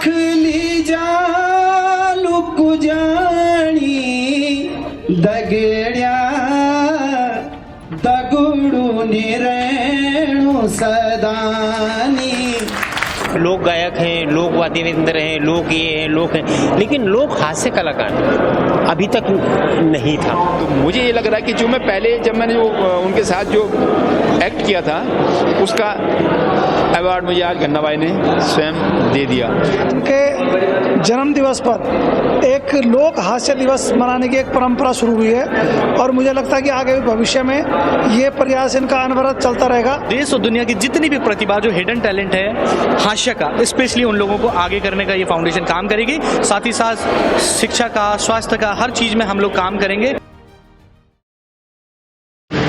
आखली जा लुक जाणी दगड्या दगड़ू निरेणु सदानी। लोक गायक हैं, लोक वाद्ययंत्र हैं, लोक ये हैं, लोक हैं, लेकिन लोक हास्य कलाकार अभी तक नहीं था। तो मुझे ये लग रहा है कि जो मैं पहले जब मैंने जो उनके साथ जो एक्ट किया था उसका अवार्ड मुझे आज गन्ना भाई ने स्वयं दे दिया। उनके जन्म दिवस पर एक लोक हास्य दिवस मनाने की एक परंपरा शुरू हुई है और मुझे लगता है कि आगे भविष्य में ये प्रयास इनका अनवरत चलता रहेगा। देश और दुनिया की जितनी भी प्रतिभा जो हिडन टैलेंट है हास्य का, स्पेशली उन लोगों को आगे करने का ये फाउंडेशन काम करेगी। साथ ही साथ शिक्षा का, स्वास्थ्य का, हर चीज में हम लोग काम करेंगे।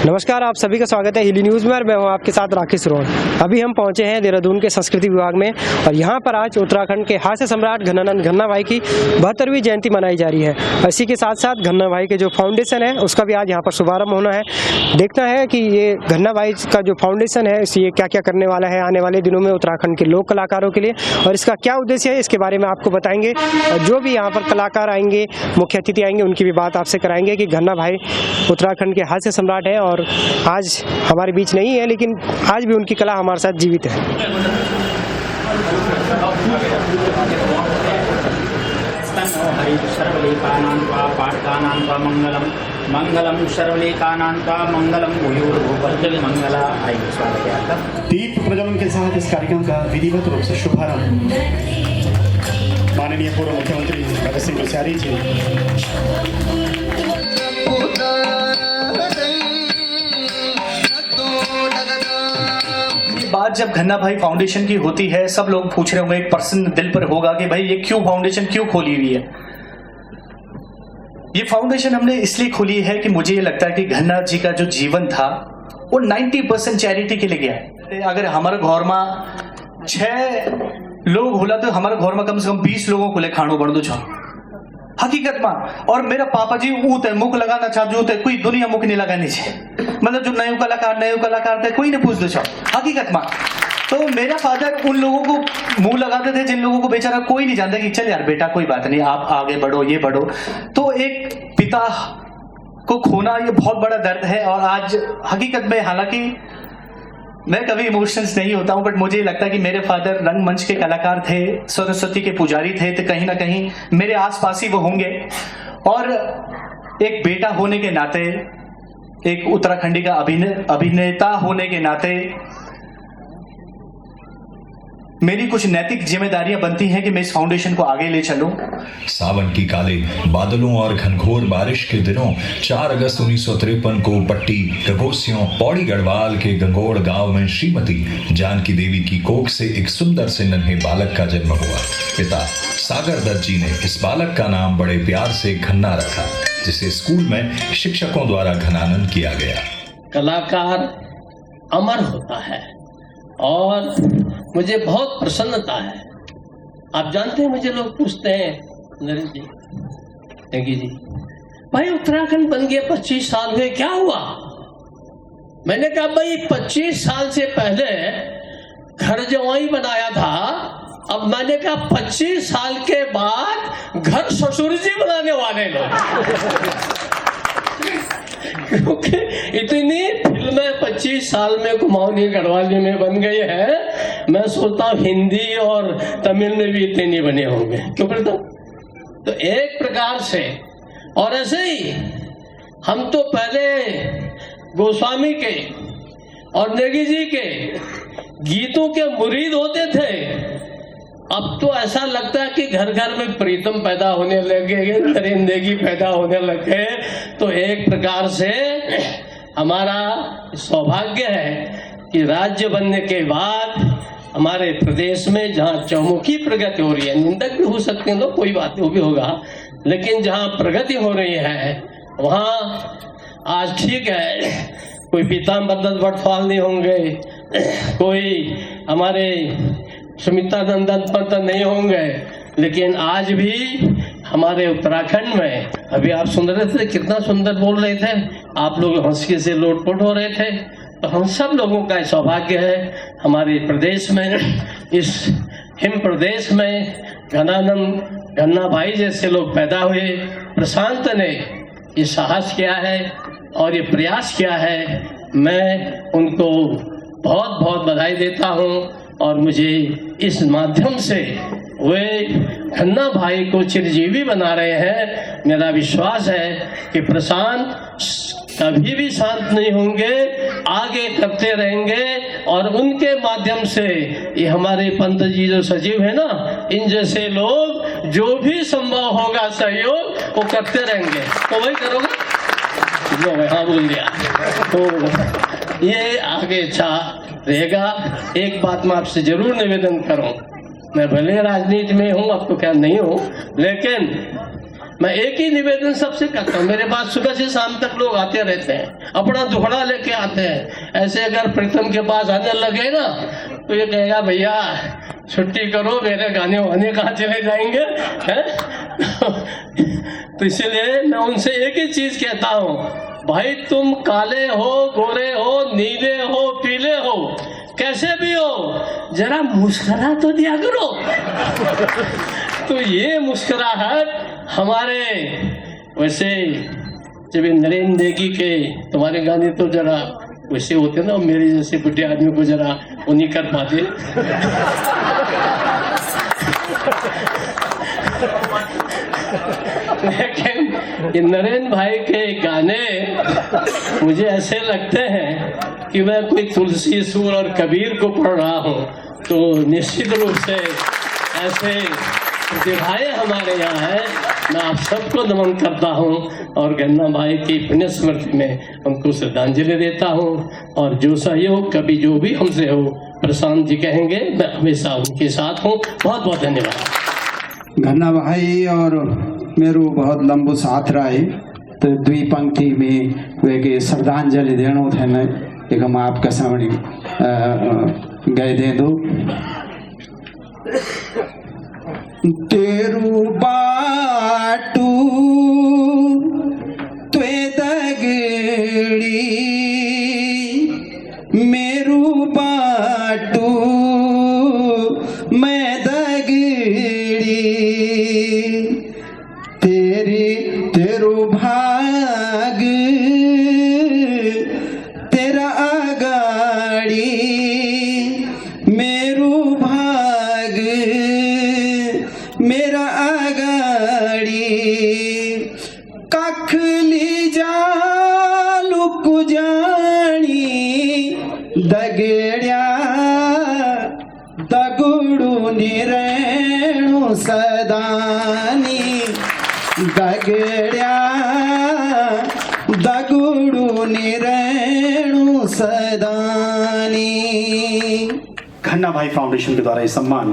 नमस्कार, आप सभी का स्वागत है हिली न्यूज़ में और मैं हूं आपके साथ राकेश रोहन। अभी हम पहुंचे हैं देहरादून के संस्कृति विभाग में और यहां पर आज उत्तराखंड के हास्य सम्राट घनानंद घन्ना भाई की 72वीं जयंती मनाई जा रही है। इसी के साथ साथ घन्ना भाई के जो फाउंडेशन है उसका भी आज यहां पर शुभारंभ होना है। देखना है कि ये घन्ना भाई का जो फाउंडेशन है ये क्या क्या करने वाला है आने वाले दिनों में उत्तराखंड के लोक कलाकारों के लिए और इसका क्या उद्देश्य है, इसके बारे में आपको बताएंगे। और जो भी यहाँ पर कलाकार आएंगे, मुख्य अतिथि आएंगे, उनकी भी बात आपसे कराएंगे कि घन्ना भाई उत्तराखंड के हास्य सम्राट है और आज हमारे बीच नहीं है, लेकिन आज भी उनकी कला हमारे साथ जीवित है। मंगलम सर्वलेकानांता मंगलम भूयोर्भुवस्सुः मंगला। दीप प्रज्वलन के साथ इस कार्यक्रम का विधिवत रूप से शुभारंभ माननीय पूर्व मुख्यमंत्री भगत सिंह कोश्यारी जी। बात जब घन्ना भाई फाउंडेशन की होती है, सब लोग पूछ रहे होंगे, एक पर्सन दिल पर होगा कि भाई ये क्यों फाउंडेशन क्यों खोली हुई है। ये फाउंडेशन हमने इसलिए खोली है कि मुझे ये लगता है कि घन्ना जी का जो जीवन था वो 90% चैरिटी के लिए गया है। अगर हमारे घर में 6 लोग होला तो हमारे घर में कम से कम 20 लोगों को ले खाणो बन दो छो हकीकत में। और मेरा पापा जी ऊते मुख लगाना चाहते थे, कोई दुनिया मुख नहीं लगानी है, मतलब जो नयो कलाकार थे कोई नहीं पूछ दो छो हकीकत में। तो मेरा फादर उन लोगों को मुंह लगाते थे जिन लोगों को बेचारा कोई नहीं जानता कि चल यार बेटा कोई बात नहीं, आप आगे बढ़ो, ये बढ़ो। तो एक पिता को खोना ये बहुत बड़ा दर्द है। और आज हकीकत में, हालांकि मैं कभी इमोशंस नहीं होता हूं, बट मुझे लगता है कि मेरे फादर रंगमंच के कलाकार थे, सरस्वती के पुजारी थे, तो कहीं ना कहीं मेरे आसपास ही वो होंगे। और एक बेटा होने के नाते, एक उत्तराखंडी का अभिनेता होने के नाते मेरी कुछ नैतिक जिम्मेदारियां बनती हैं कि मैं इस फाउंडेशन को आगे ले चलूं। सावन की काले बादलों और घनघोर बारिश के दिनों 4 अगस्त 1953 को पट्टी गगोसियों पौड़ी गढ़वाल के गंगोड़ गांव में श्रीमती जानकी देवी की कोख से एक सुंदर से नन्हे बालक का जन्म हुआ। पिता सागर दत्त जी ने इस बालक का नाम बड़े प्यार से घन्ना रखा, जिसे स्कूल में शिक्षकों द्वारा घनानंद किया गया। कलाकार अमर होता है और मुझे बहुत प्रसन्नता है। आप जानते हैं, मुझे लोग पूछते हैं नरेंद्र जी, नेगी जी, भाई उत्तराखंड बन गया 25 साल में क्या हुआ? मैंने कहा भाई 25 साल से पहले घर जवाई बनाया था, अब मैंने कहा 25 साल के बाद घर ससुर जी बनाने वाले लोग। क्योंकि इतनी फिल्में 25 साल में कुमाऊनी गढ़वाली में बन गई है, मैं सोचता हूँ हिंदी और तमिल में भी इतने नहीं बने होंगे। क्यों करता? तो एक प्रकार से, और ऐसे ही हम तो पहले गोस्वामी के और नेगी जी के गीतों के मुरीद होते थे, अब तो ऐसा लगता है कि घर घर में प्रीतम पैदा होने लगे, नरेंद्र पैदा होने लगे। तो एक प्रकार से हमारा सौभाग्य है कि राज्य बनने के बाद हमारे प्रदेश में जहाँ चौमुखी प्रगति हो रही है, निंदक भी हो सकते हैं लोग, कोई बात नहीं, वो भी होगा, लेकिन जहाँ प्रगति हो रही है वहाँ आज ठीक है, कोई पीताम्बर बटफाल नहीं होंगे, कोई हमारे सुमित्रा नंदन पंत नहीं होंगे, लेकिन आज भी हमारे उत्तराखंड में, अभी आप सुन रहे थे कितना सुंदर बोल रहे थे, आप लोग हंसी से लोटपोट हो रहे थे। तो हम सब लोगों का सौभाग्य है हमारे प्रदेश में इस हिम प्रदेश में घनानंद गन्ना भाई जैसे लोग पैदा हुए। प्रशांत ने ये साहस किया है और ये प्रयास किया है, मैं उनको बहुत बहुत बधाई देता हूँ। और मुझे इस माध्यम से वे गन्ना भाई को चिरजीवी बना रहे हैं। मेरा विश्वास है कि प्रशांत कभी भी शांत नहीं होंगे, आगे करते रहेंगे और उनके माध्यम से ये हमारे पंत जी जो सचिव है ना, इन जैसे लोग जो भी संभव होगा सहयोग वो करते रहेंगे। तो वही करोगे जो मैं हाँ बोल दिया, तो ये आगे अच्छा रहेगा। एक बात मैं आपसे जरूर निवेदन करूं, मैं भले राजनीति में हूं, अब तो क्या नहीं हूं, लेकिन मैं एक ही निवेदन सबसे करता हूँ। मेरे पास सुबह से शाम तक लोग आते रहते हैं, अपना दुखड़ा लेके आते हैं। ऐसे अगर प्रीतम के पास आने लगे ना तो ये कहेगा भैया छुट्टी करो, मेरे गाने वाने कहाँ चले जाएंगे हैं? तो इसलिए मैं उनसे एक ही चीज कहता हूँ, भाई तुम काले हो, गोरे हो, नीले हो, पीले हो, कैसे भी हो, जरा मुस्कुरा तो दिया करो। तो ये मुस्कुराहट हमारे, वैसे जब नरेंद्र नेगी के तुम्हारे गाने तो जरा वैसे होते ना, मेरे जैसे बुढ़े आदमी को जरा वो नहीं कर पाते। लेकिन ये नरेंद्र भाई के गाने मुझे ऐसे लगते हैं कि मैं कोई तुलसी सूर और कबीर को पढ़ रहा हूँ। तो निश्चित रूप से ऐसे प्रतिभाएं हमारे यहाँ है। मैं आप सबको नमन करता हूँ और गन्ना भाई की पुण्य स्मृति में उनको श्रद्धांजलि देता हूँ। और जो सहयोग कभी जो भी हमसे हो, प्रशांत जी कहेंगे, मैं हमेशा उनके साथ हूँ। बहुत बहुत धन्यवाद। गन्ना भाई और मेरो बहुत लंबो साथ रहे, तो दुई पंक्ति में वे के श्रद्धांजलि देनो थे न, एक हम आपका सामने गए दे दो। तेरू बाटू त्वे दगड़ी, मेरू बाटू मैं दगड़ी, तेरू भाग तेरा आगाड़ी, मेरू भाग मेरा आगाड़ी, कख ली जा लुक जानी, दगड़िया दगड़ू निरेणु सदानी, दगड़िया दगड़ू निरेणु सदानी। गन्ना भाई फाउंडेशन के द्वारा ये सम्मान,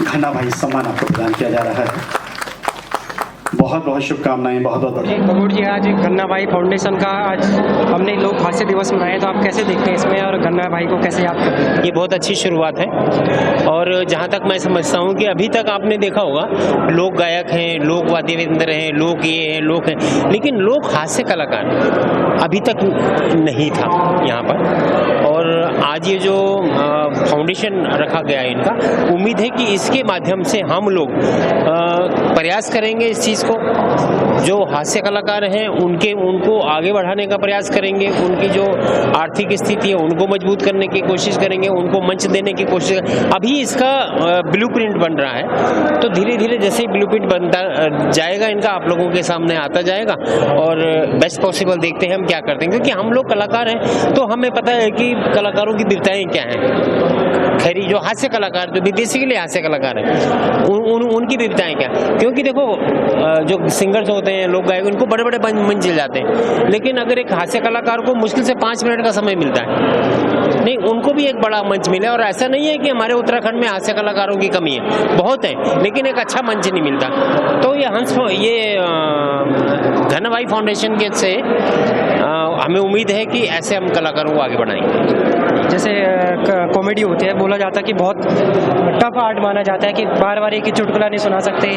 गन्ना भाई सम्मान आपको प्रदान किया जा रहा है। बहुत बहुत शुभकामनाएं, बहुत बहुत कपूर जी, आज गन्ना भाई फाउंडेशन का आज हमने लोक हास्य दिवस मनाया, तो आप कैसे देखते हैं इसमें और गन्ना भाई को कैसे याद करते हैं? ये बहुत अच्छी शुरुआत है। और जहाँ तक मैं समझता हूँ कि अभी तक आपने देखा होगा लोक गायक हैं, लोक वाद्ययंत्र हैं, लोक ये हैं, लोक हैं, लेकिन लोक हास्य कलाकार अभी तक नहीं था यहाँ पर। और आज ये जो फाउंडेशन रखा गया है इनका, उम्मीद है कि इसके माध्यम से हम लोग प्रयास करेंगे इस चीज़ को, जो हास्य कलाकार हैं उनको आगे बढ़ाने का प्रयास करेंगे, उनकी जो आर्थिक स्थिति है उनको मजबूत करने की कोशिश करेंगे, उनको मंच देने की कोशिश। अभी इसका ब्लूप्रिंट बन रहा है, तो धीरे धीरे जैसे ही ब्लूप्रिंट बनता जाएगा इनका, आप लोगों के सामने आता जाएगा और बेस्ट पॉसिबल देखते हैं हम क्या करते हैं। क्योंकि हम लोग कलाकार हैं तो हमें पता है कि कलाकारों की विविधताएं क्या हैं। खैरी जो हास्य कलाकार, जो विदेशी के लिए हास्य कलाकार हैं, उनकी विविधताएं क्या। क्योंकि देखो जो सिंगर्स होते हैं, लोक गायक, उनको बड़े बड़े मंच मिल जाते हैं, लेकिन अगर एक हास्य कलाकार को मुश्किल से 5 मिनट का समय मिलता है, नहीं, उनको भी एक बड़ा मंच मिले। और ऐसा नहीं है कि हमारे उत्तराखंड में हास्य कलाकारों की कमी है, बहुत है, लेकिन एक अच्छा मंच नहीं मिलता। तो ये गन्ना भाई फाउंडेशन के से हमें उम्मीद है कि ऐसे हम कलाकारों को आगे बढ़ाएंगे। जैसे कॉमेडी होती है, बोला जाता है कि बहुत टफ आर्ट माना जाता है कि बार बार एक ही चुटकुला नहीं सुना सकते,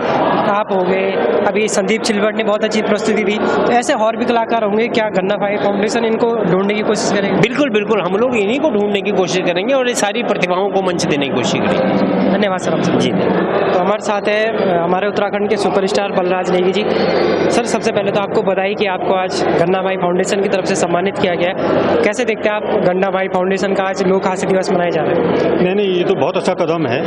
आप हो गए, अभी संदीप चिलवट ने बहुत अच्छी प्रस्तुति दी, तो ऐसे और भी कलाकार होंगे, क्या गन्ना भाई फाउंडेशन इनको ढूंढने की कोशिश करेंगे? बिल्कुल बिल्कुल, हम लोग इन्हीं को ढूंढने की कोशिश करेंगे और ये सारी प्रतिभाओं को मंच देने की कोशिश करेंगे। धन्यवाद सर आपसे। जी, तो हमारे साथ है हमारे उत्तराखंड के सुपरस्टार बलराज नेगी जी। सर, सबसे पहले तो आपको बधाई कि आपको आज गन्ना भाई फाउंडेशन की तरफ से सम्मानित किया गया है। कैसे देखते हैं आप गन्ना भाई फाउंडेशन का आज लोक हास्य दिवस मनाया जा रहा है? नहीं, ये तो बहुत अच्छा कदम है,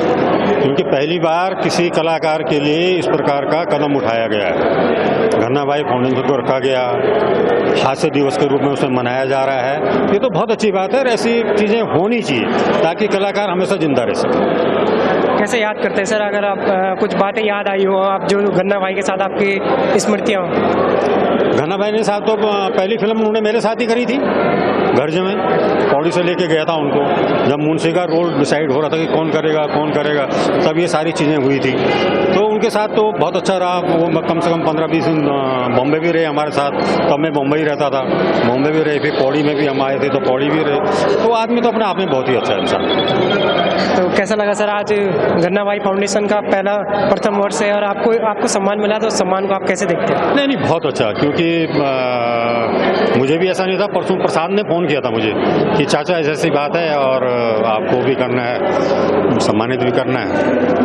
क्योंकि पहली बार किसी कलाकार के लिए इस प्रकार का कदम उठाया गया है। गन्ना भाई फाउंडेशन को रखा गया, हास्य दिवस के रूप में उसे मनाया जा रहा है। ये तो बहुत अच्छी बात है और ऐसी चीज़ें होनी चाहिए ताकि कलाकार हमेशा जिंदा रह सके। कैसे याद करते हैं सर, अगर आप कुछ बातें याद आई हो आप जो गन्ना भाई के साथ आपकी स्मृतियाँ हो? गन्ना भाई ने साथ तो पहली फिल्म उन्होंने मेरे साथ ही करी थी, गर्ज में पौड़ी से लेके गया था उनको, जब मुंशी का रोल डिसाइड हो रहा था कि कौन करेगा, तब ये सारी चीज़ें हुई थी। तो उनके साथ तो बहुत अच्छा रहा। वो कम से कम 15-20 दिन बॉम्बे भी रहे हमारे साथ, तब मैं बॉम्बे ही रहता था, बॉम्बे भी रहे, फिर पौड़ी में भी हम आए थे तो पौड़ी भी रहे। तो आदमी तो अपने आप में बहुत ही अच्छा इंसान। तो कैसा लगा सर, आज गन्ना भाई फाउंडेशन का पहला प्रथम वर्ष है और आपको सम्मान मिला, तो सम्मान को आप कैसे देखते हैं? नहीं, बहुत अच्छा, क्योंकि मुझे भी ऐसा नहीं था। परसों प्रसाद ने फ़ोन किया था मुझे कि चाचा ऐसी बात है और आपको भी करना है, सम्मानित भी करना है।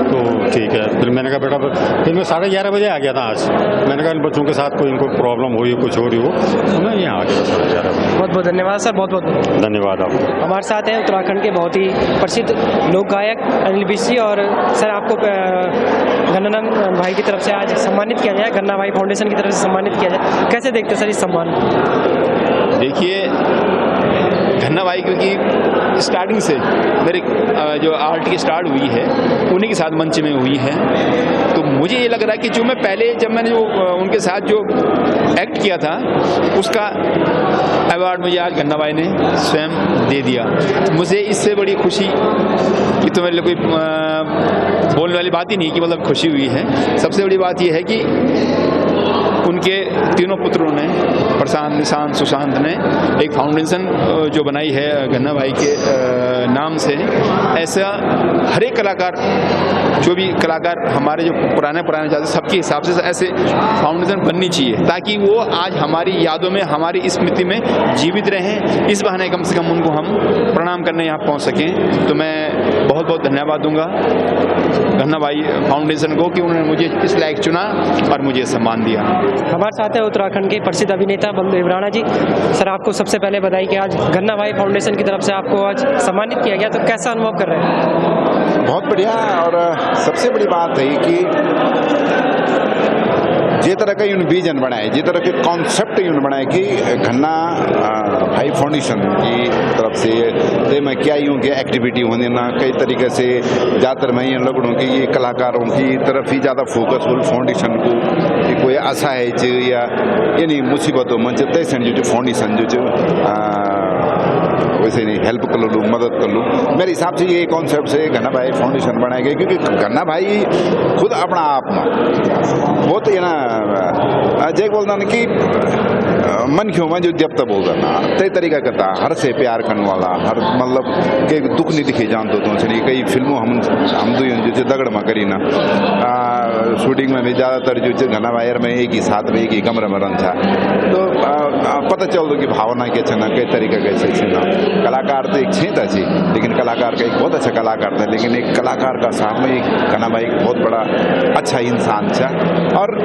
तो ठीक है, फिर मैंने कहा बेटा, फिर मैं 11:30 बजे आ गया था आज। मैंने कहा इन बच्चों के साथ कोई इनको प्रॉब्लम हुई, कुछ हो रही हो, तो मैं यहाँ आ गया 11:30 बजे। बहुत बहुत धन्यवाद सर, बहुत बहुत धन्यवाद आपको। हमारे साथ हैं उत्तराखंड के बहुत ही प्रसिद्ध लोक गायक अनिल बिस्सी। और सर, आपको गन्ना भाई की तरफ से आज सम्मानित किया जाए, गन्ना भाई फाउंडेशन की तरफ से सम्मानित किया जाए, कैसे देखते हैं सर इस सम्मान? देखिए, गन्ना भाई क्योंकि स्टार्टिंग से मेरे जो आर्ट की स्टार्ट हुई है उन्हीं के साथ मंच में हुई है, तो मुझे ये लग रहा है कि जो मैं पहले जब मैंने जो उनके साथ जो एक्ट किया था उसका अवार्ड मुझे आज गन्ना भाई ने स्वयं दे दिया। मुझे इससे बड़ी खुशी कि तो मेरे लिए कोई बोलने वाली बात ही नहीं कि मतलब खुशी हुई है। सबसे बड़ी बात यह है कि उनके तीनों पुत्रों ने, प्रशांत, निशांत, सुशांत ने एक फाउंडेशन जो बनाई है गन्ना भाई के नाम से। ऐसा हर एक कलाकार, जो भी कलाकार हमारे जो पुराने जाते, सबके हिसाब से ऐसे फाउंडेशन बननी चाहिए ताकि वो आज हमारी यादों में, हमारी स्मृति में जीवित रहें। इस बहाने कम से कम उनको हम प्रणाम करने यहाँ पहुँच सकें। तो मैं बहुत बहुत धन्यवाद दूंगा गन्ना भाई फाउंडेशन को कि उन्होंने मुझे इस लायक चुना और मुझे सम्मान दिया। हमारे साथ है उत्तराखंड के प्रसिद्ध अभिनेता बलदेव राणा जी। सर, आपको सबसे पहले बधाई कि आज गन्ना भाई फाउंडेशन की तरफ से आपको आज सम्मानित किया गया, तो कैसा अनुभव कर रहे हैं? बहुत बढ़िया। और सबसे बड़ी बात है कि जे तरह का यून विजन बनाए, जे तरह के कॉन्सेप्ट यून बनाए कि गन्ना भाई फाउंडेशन की तरफ से ते में क्या यूं के एक्टिविटी होने ना, कई तरीके से ज़्यादातर मैं यूँ लगूँ कि ये कलाकारों की तरफ ही ज़्यादा फोकस हो फाउंडेशन को कि कोई आशा है या यानी मुसीबतों में तैसे जो फाउंडेशन जो वैसे नहीं हेल्प कर लूँ, मदद कर लूँ। मेरे हिसाब से ये कॉन्सेप्ट से गन्ना भाई फाउंडेशन बनाया गया, क्योंकि गन्ना भाई खुद अपना आप में वो तो ये ना जय बोलता ना कि मन क्यों में जो जब तक बोलता ना तय तरीका करता, हर से प्यार करने वाला, हर मतलब के दुख नहीं दिखे जानते तो चलिए कई फिल्मों हम जो दगड़ में करी ना शूटिंग में भी ज़्यादातर जो गन्ना भाई में एक ही साथ में एक ही कमरे में रन था, तो पता चल दो कि भावना के छना कई तरीका कैसे छना। कलाकार तो एक छेता छी, लेकिन कलाकार का एक बहुत अच्छा कलाकार था, लेकिन एक कलाकार का साथ में एक गन्ना भाई बहुत बड़ा अच्छा इंसान था। और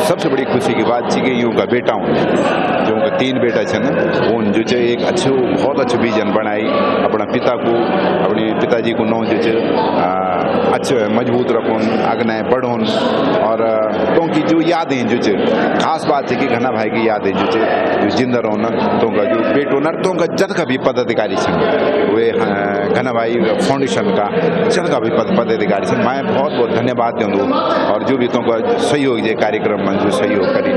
सबसे बड़ी खुशी की बात थी कि यूँ का बेटा हूँ, जो उनका 3 बेटा छन, वो जो एक अच्छे बहुत अच्छे विजन बनाई, अपना पिता को, अपने पिताजी को नौ जो अच्छे मजबूत रखून, अगने बढ़ून। और तो की जो यादें जो खास बात है कि गन्ना भाई की यादें जो जिंदा रहो तो का जो बेटो न तो का जद का भी पदाधिकारी छन, वे गन्ना भाई फाउंडेशन का जद का भी पदाधिकारी छन। मैं बहुत बहुत धन्यवाद दूँ, और जो भी तो का सहयोग ये कार्यक्रम में जो सहयोग करी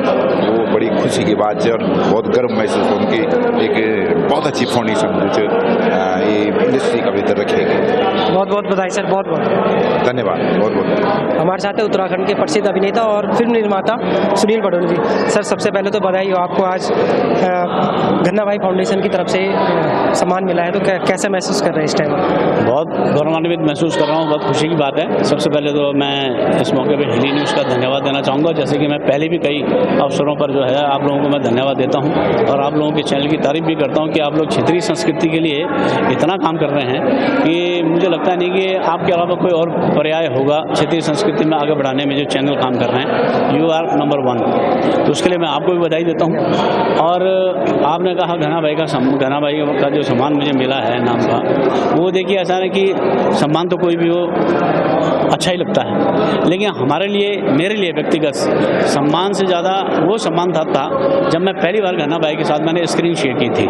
वो बड़ी खुशी की बात है और बहुत गर्व महसूस उनकी एक बहुत अच्छी फाउंडेशन जो ये इंडस्ट्री का भीतर रखेगी। बहुत बहुत बधाई सर, बहुत बहुत धन्यवाद, बहुत बहुत। हमारे साथ है उत्तराखंड के प्रसिद्ध अभिनेता और फिल्म निर्माता सुनील बडोल जी। सर सबसे पहले तो बधाई हो आपको, आज घन्ना भाई फाउंडेशन की तरफ से सम्मान मिला है, तो कैसे महसूस कर रहे हैं इस टाइम? बहुत गौरवान्वित महसूस कर रहा हूँ, बहुत खुशी की बात है। सबसे पहले तो मैं इस मौके पे हिली न्यूज़ का धन्यवाद देना चाहूँगा, जैसे कि मैं पहले भी कई अवसरों पर जो है आप लोगों को मैं धन्यवाद देता हूँ और आप लोगों के चैनल की तारीफ भी करता हूँ कि आप लोग क्षेत्रीय संस्कृति के लिए इतना काम कर रहे हैं कि मुझे लगता नहीं कि आपके अलावा कोई और पर्याय होगा क्षेत्रीय संस्कृति में आगे बढ़ाने में। जो चैनल काम कर रहे हैं, यू आर नंबर 1, तो उसके लिए मैं आपको भी बधाई देता हूँ। और आपने कहा घना भाई का जो सम्मान मुझे मिला है नाम का, वो देखिए ऐसा है कि सम्मान तो कोई भी हो अच्छा ही लगता है, लेकिन हमारे लिए, मेरे लिए व्यक्तिगत सम्मान से ज़्यादा वो सम्मान था जब मैं पहली बार घना भाई के साथ मैंने स्क्रीन शेयर की थी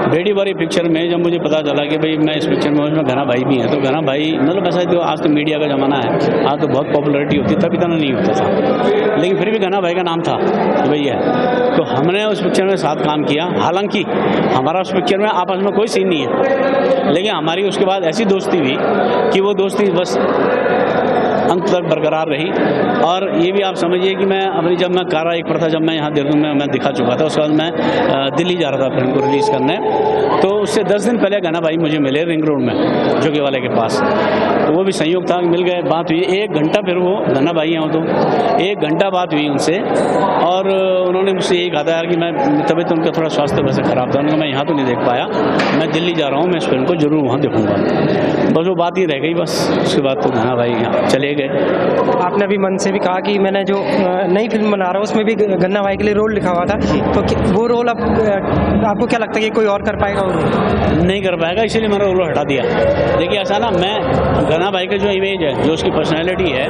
बेडी बारी पिक्चर में। जब मुझे पता चला कि भाई मैं इस पिक्चर में उसमें घना भाई भी हैं, तो घना भाई मतलब ऐसा तो आज तो मीडिया का ज़माना है, आज तो बहुत पॉपुलरिटी होती, तब इतना नहीं होता था, लेकिन फिर भी घना भाई का नाम था कि भैया, तो हमने उस पिक्चर में साथ काम किया। हालांकि हमारा उस पिक्चर में आपस में कोई सीन नहीं है, लेकिन हमारी उसके बाद ऐसी दोस्ती हुई कि वो दोस्ती बस अंत तक बरकरार रही। और ये भी आप समझिए कि मैं अपनी, जब मैं कारा एक पर था, जब मैं यहाँ देहरादून में मैं दिखा चुका था, उसके बाद मैं दिल्ली जा रहा था फिल्म को रिलीज़ करने, तो उससे 10 दिन पहले घना भाई मुझे मिले रिंग रोड में जोगी वाले के पास, तो वो भी संयोग था, मिल गए, बात हुई 1 घंटा, फिर वो घना भाई हैं, तो 1 घंटा बात हुई उनसे और उन्होंने मुझसे यही कहा था यार कि मैं तबीयत उनका थोड़ा स्वास्थ्य वैसे ख़राब था, उन्होंने मैं यहाँ तो नहीं देख पाया, मैं दिल्ली जा रहा हूँ, मैं इस फिल्म को जरूर वहाँ देखूँगा। बस वो बात ही रह गई, बस उसके बाद तो घना भाई यहाँ चले गए। आपने अभी मन से भी कहा कि मैंने जो नई फिल्म बना रहा हूँ उसमें भी घन्ना भाई के लिए रोल लिखा हुआ था, तो वो रोल अब आपको क्या लगता है कि कोई और कर पाएगा? वो नहीं कर पाएगा, इसीलिए मैंने रोल हटा दिया। देखिए ऐसा ना, मैं घना भाई का जो इमेज है, जो उसकी पर्सनैलिटी है,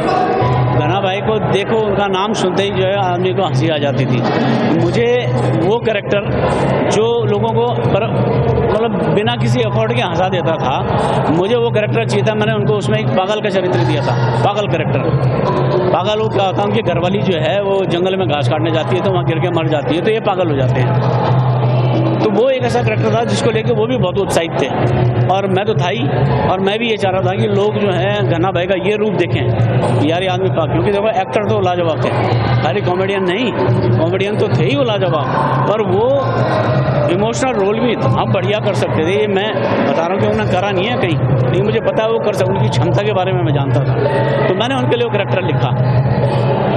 घना भाई को देखो, उनका नाम सुनते ही जो है आदमी को हंसी आ जाती थी। मुझे वो कैरेक्टर जो लोगों को मतलब बिना किसी एफर्ट के हंसा देता था, मुझे वो कैरेक्टर चाहिए था। मैंने उनको उसमें एक पागल का चरित्र दिया था, पागल कैरेक्टर। पागल वो क्या होता है, उनकी घरवाली जो है वो जंगल में घास काटने जाती है, तो वहाँ गिर के मर जाती है, तो ये पागल हो जाते हैं। तो वो एक ऐसा कैरेक्टर था जिसको लेके वो भी बहुत उत्साहित थे और मैं तो था ही, और मैं भी ये चाह रहा था कि लोग जो है घना भाई का ये रूप देखें यार, ये आदमी पाक, क्योंकि देखो एक्टर तो लाजवाब थे, खाली कॉमेडियन नहीं, कॉमेडियन तो थे ही वो लाजवाब, और वो इमोशनल रोल भी इतना बढ़िया कर सकते थे। ये मैं बता रहा हूँ कि उन्होंने करा नहीं है कहीं, लेकिन मुझे पता है वो कर सकते, उनकी क्षमता के बारे में मैं जानता था, तो मैंने उनके लिए वो कैरेक्टर लिखा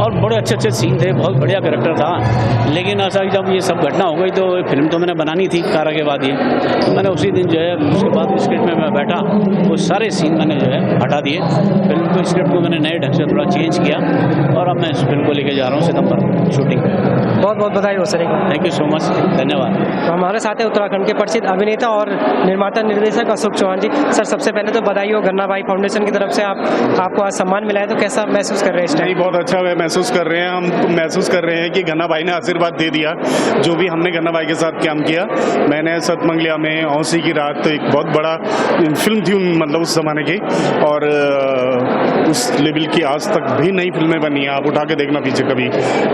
और बड़े अच्छे अच्छे सीन थे, बहुत बढ़िया कैरेक्टर था। लेकिन ऐसा कि जब ये सब घटना हो गई तो फिल्म तो मैंने बनानी थी कारा के बाद, ये तो मैंने उसी दिन जो है, उसके बाद स्क्रिप्ट में मैं बैठा, वो सारे सीन मैंने जो है हटा दिए, फिल्म को स्क्रिप्ट को मैंने नए ढंग से थोड़ा चेंज किया और अब मैं इस फिल्म को लेके जा रहा हूँ सितंबर शूटिंग। बहुत बहुत बधाई हो sir. Thank you so much, धन्यवाद। तो हमारे साथ है उत्तराखंड के प्रसिद्ध अभिनेता और निर्माता निर्देशक अशोक चौहान जी। सर सबसे पहले तो बधाई हो, घन्ना भाई फाउंडेशन की तरफ से आपको आज सम्मान मिला है, तो कैसा महसूस कर रहे हैं इस टाइम? बहुत अच्छा महसूस कर रहे हैं, हम महसूस कर रहे हैं कि घन्ना भाई ने आशीर्वाद दे दिया। जो भी हमने घन्ना भाई के साथ काम किया, मैंने सतमंगलिया में औसी की रात, तो एक बहुत बड़ा फिल्म थी मतलब उस जमाने की, और उस लेवल की आज तक भी नई फिल्में बनी हैं, आप उठा के देखना पीछे कभी,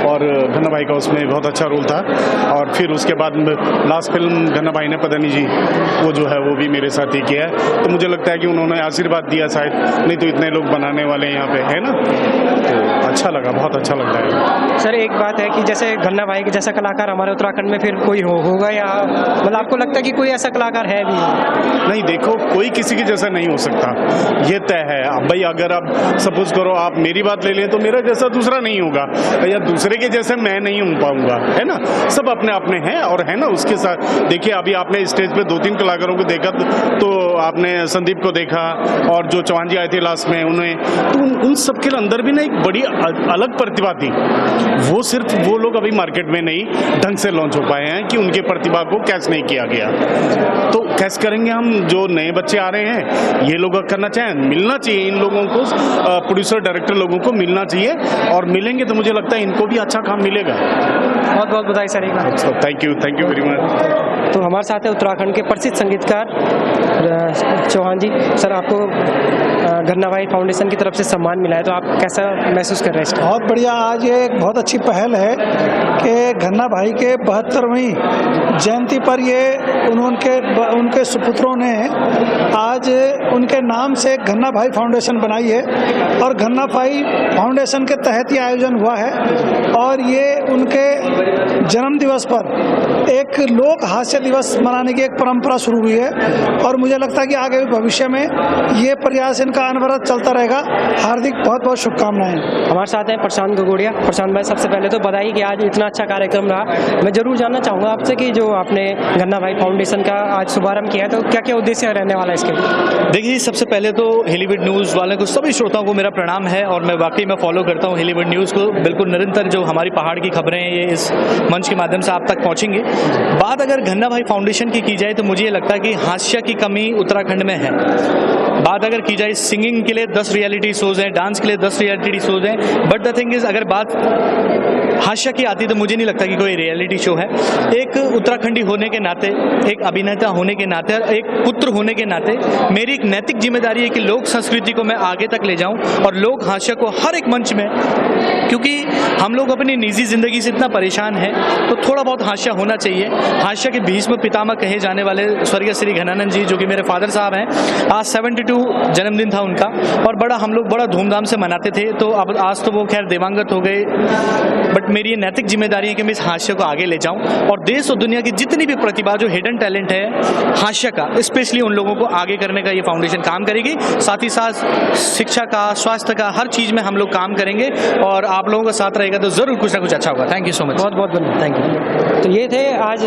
और घन्ना भाई का उसमें बहुत अच्छा रोल था। और फिर उसके बाद लास्ट फिल्म घन्ना भाई ने पता नहीं जी, वो जो है वो भी मेरे साथ ही किया है, तो मुझे लगता है कि उन्होंने आशीर्वाद दिया शायद, नहीं तो इतने लोग बनाने वाले यहाँ पे है ना, तो अच्छा लगा, बहुत अच्छा लगता है। सर एक बात है कि जैसे घन्ना भाई के जैसा कलाकार हमारे उत्तराखंड में फिर कोई होगा, या मतलब आपको लगता है कि कोई ऐसा कलाकार है भी? नहीं, देखो कोई किसी के जैसा नहीं हो सकता, ये तय है। अब भाई अगर आप सपोज करो, आप मेरी बात ले लें, तो मेरा जैसा दूसरा नहीं होगा, या दूसरे के जैसे मैं नहीं हो पाऊंगा, है ना, सब अपने अपने हैं। और है ना, उसके साथ देखिए अभी आपने स्टेज पे 2-3 कलाकारों को देखा, तो आपने संदीप को देखा, और जो चौहान जी आए थे लास्ट में उन्हें, तो उन सबके अंदर भी ना एक बड़ी अलग प्रतिभा थी। वो सिर्फ वो लोग अभी मार्केट में नहीं ढंग से लॉन्च हो पाए हैं कि उनके प्रतिभा को कैच नहीं किया गया, तो कैच करेंगे हम। जो नए बच्चे आ रहे हैं, ये लोग करना चाहें, मिलना चाहिए इन लोगों को, प्रोड्यूसर डायरेक्टर लोगों को मिलना चाहिए, और मिलेंगे तो मुझे लगता है इनको भी अच्छा काम मिलेगा। बहुत बहुत बधाई sir. Thank you very much. तो हमारे साथ है उत्तराखंड के प्रसिद्ध संगीतकार चौहान जी। सर, आपको गन्ना भाई फाउंडेशन की तरफ से सम्मान मिला है, तो आप कैसा महसूस कर रहे हैं इसका? बहुत बढ़िया। आज ये एक बहुत अच्छी पहल है कि गन्ना भाई के 72वीं जयंती पर ये उनके सुपुत्रों ने आज उनके नाम से गन्ना भाई फाउंडेशन बनाई है और गन्ना भाई फाउंडेशन के तहत ये आयोजन हुआ है। और ये उनके जन्म दिवस पर एक लोक हास्य दिवस मनाने की एक परंपरा शुरू हुई है और मुझे लगता है कि आगे भी भविष्य में ये प्रयास इनका अनवरत चलता रहेगा। हार्दिक बहुत बहुत शुभकामनाएं। हमारे साथ हैं प्रशांत गगोड़िया। प्रशांत भाई, सबसे पहले तो बधाई कि आज इतना अच्छा कार्यक्रम रहा। मैं जरूर जानना चाहूँगा आपसे कि जो आपने गन्ना भाई फाउंडेशन का आज शुभारंभ किया है, तो क्या क्या उद्देश्य रहने वाला है इसके? देखिए, सबसे पहले तो हिलीवुड न्यूज़ वालों को, सभी श्रोताओं को मेरा प्रणाम है और मैं वाकई में फॉलो करता हूँ हिलीवुड न्यूज़ को। बिल्कुल निरंतर जो हमारी पहाड़ की खबरें हैं ये इस मंच के माध्यम से आप तक पहुँचेंगे। बात अगर गन्ना भाई फाउंडेशन की जाए तो मुझे ये लगता है कि हास्य की कमी उत्तराखंड में है। बात अगर की जाए, सिंगिंग के लिए 10 रियलिटी शोज हैं, डांस के लिए 10 रियलिटी शोज हैं, बट द थिंग इज अगर बात हास्य की आती तो मुझे नहीं लगता कि कोई रियलिटी शो है। एक उत्तराखंडी होने के नाते, एक अभिनेता होने के नाते और एक पुत्र होने के नाते मेरी एक नैतिक जिम्मेदारी है कि लोक संस्कृति को मैं आगे तक ले जाऊं और लोक हास्य को हर एक मंच में, क्योंकि हम लोग अपनी निजी जिंदगी से इतना परेशान हैं तो थोड़ा बहुत हास्य होना चाहिए। हास्य के भीष्म पितामह कहे जाने वाले स्वर्गीय श्री घनानंद जी, जो कि मेरे फादर साहब हैं, आज 72 जन्मदिन था उनका और हम लोग बड़ा धूमधाम से मनाते थे। तो अब आज तो वो खैर दिवंगत हो गए, बट मेरी ये नैतिक जिम्मेदारी है कि मैं इस हास्य को आगे ले जाऊं और देश और दुनिया की जितनी भी प्रतिभा, जो हिडन टैलेंट है हास्य का, स्पेशली उन लोगों को आगे करने का ये फाउंडेशन काम करेगी। साथ ही साथ शिक्षा का, स्वास्थ्य का, हर चीज में हम लोग काम करेंगे और आप लोगों का साथ रहेगा तो जरूर कुछ ना कुछ अच्छा होगा। Thank you so much. बहुत बहुत धन्यवाद। Thank you. तो ये थे आज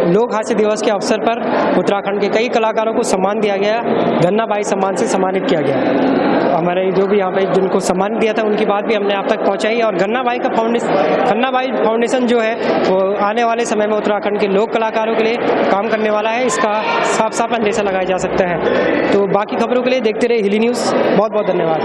लोक हास्य दिवस के अवसर पर उत्तराखंड के कई कलाकारों को सम्मान दिया गया। गन्ना भाई सम्मान से सम्मानित किया गया। हमारे जो भी यहाँ पे जिनको सम्मान दिया था उनकी बात भी हमने आप तक पहुँचाई और गन्ना भाई फाउंडेशन जो है वो आने वाले समय में उत्तराखंड के लोक कलाकारों के लिए काम करने वाला है, इसका साफ साफ अंदेशा लगाया जा सकता है। तो बाकी खबरों के लिए देखते रहे हिली न्यूज़। बहुत बहुत धन्यवाद।